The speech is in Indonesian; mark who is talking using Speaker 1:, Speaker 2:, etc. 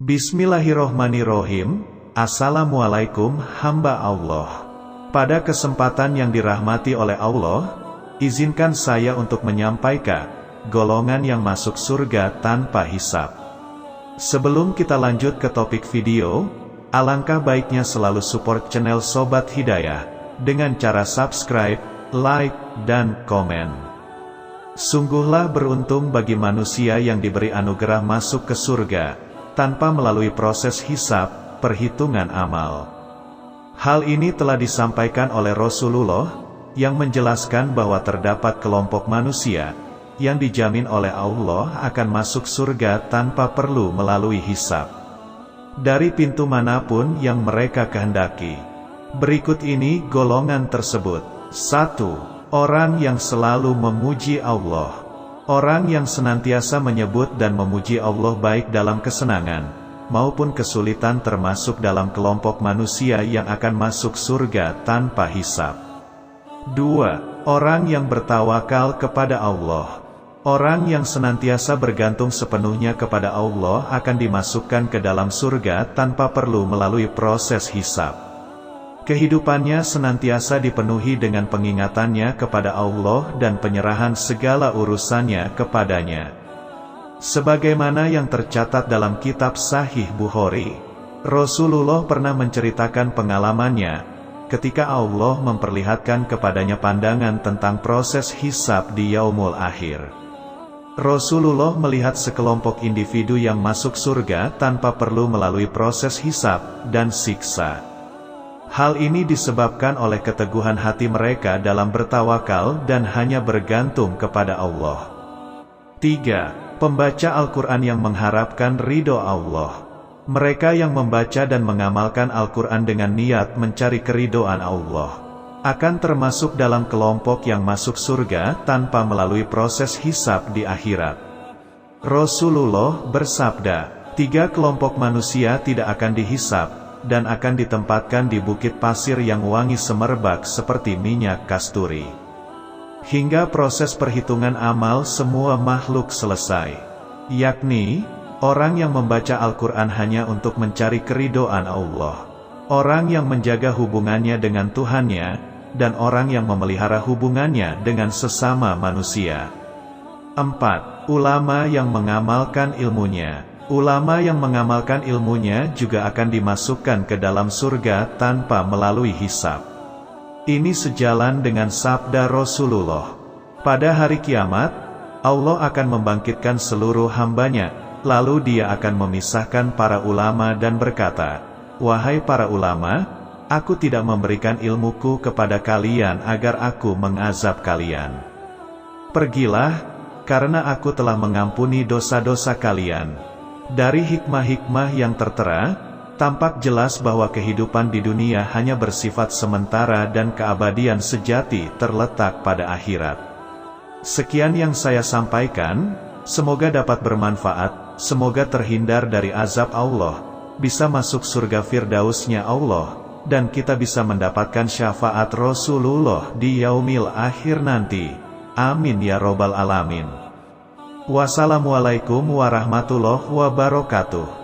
Speaker 1: Bismillahirrohmanirrohim. Assalamualaikum hamba Allah. Pada kesempatan yang dirahmati oleh Allah, izinkan saya untuk menyampaikan golongan yang masuk surga tanpa hisab. Sebelum kita lanjut ke topik video, alangkah baiknya selalu support channel Sobat Hidayah dengan cara subscribe, like, dan komen. Sungguhlah beruntung bagi manusia yang diberi anugerah masuk ke surga tanpa melalui proses hisab, perhitungan amal. Hal ini telah disampaikan oleh Rasulullah, yang menjelaskan bahwa terdapat kelompok manusia, yang dijamin oleh Allah akan masuk surga tanpa perlu melalui hisab. Dari pintu manapun yang mereka kehendaki. Berikut ini golongan tersebut. 1. Orang yang selalu memuji Allah. Orang yang senantiasa menyebut dan memuji Allah baik dalam kesenangan maupun kesulitan termasuk dalam kelompok manusia yang akan masuk surga tanpa hisab. 2. Orang yang bertawakal kepada Allah. Orang yang senantiasa bergantung sepenuhnya kepada Allah akan dimasukkan ke dalam surga tanpa perlu melalui proses hisab. Kehidupannya senantiasa dipenuhi dengan pengingatannya kepada Allah dan penyerahan segala urusannya kepadanya. Sebagaimana yang tercatat dalam kitab Sahih Bukhari, Rasulullah pernah menceritakan pengalamannya ketika Allah memperlihatkan kepadanya pandangan tentang proses hisab di Yaumul Akhir. Rasulullah melihat sekelompok individu yang masuk surga tanpa perlu melalui proses hisab dan siksa. Hal ini disebabkan oleh keteguhan hati mereka dalam bertawakal dan hanya bergantung kepada Allah. 3. Pembaca Al-Quran yang mengharapkan ridho Allah. Mereka yang membaca dan mengamalkan Al-Quran dengan niat mencari keridhoan Allah akan termasuk dalam kelompok yang masuk surga tanpa melalui proses hisab di akhirat. Rasulullah bersabda, 3 kelompok manusia tidak akan dihisab dan akan ditempatkan di bukit pasir yang wangi semerbak seperti minyak kasturi. Hingga proses perhitungan amal semua makhluk selesai. Yakni, orang yang membaca Al-Quran hanya untuk mencari keridhoan Allah. Orang yang menjaga hubungannya dengan Tuhannya, dan orang yang memelihara hubungannya dengan sesama manusia. 4. Ulama yang mengamalkan ilmunya. Ulama yang mengamalkan ilmunya juga akan dimasukkan ke dalam surga tanpa melalui hisab. Ini sejalan dengan sabda Rasulullah. Pada hari kiamat, Allah akan membangkitkan seluruh hambanya, lalu Dia akan memisahkan para ulama dan berkata, "Wahai para ulama, aku tidak memberikan ilmuku kepada kalian agar aku mengazab kalian. Pergilah, karena aku telah mengampuni dosa-dosa kalian." Dari hikmah-hikmah yang tertera, tampak jelas bahwa kehidupan di dunia hanya bersifat sementara dan keabadian sejati terletak pada akhirat. Sekian yang saya sampaikan, semoga dapat bermanfaat, semoga terhindar dari azab Allah, bisa masuk surga Firdausnya Allah, dan kita bisa mendapatkan syafaat Rasulullah di yaumil akhir nanti. Amin ya robbal alamin. Wassalamualaikum warahmatullahi wabarakatuh.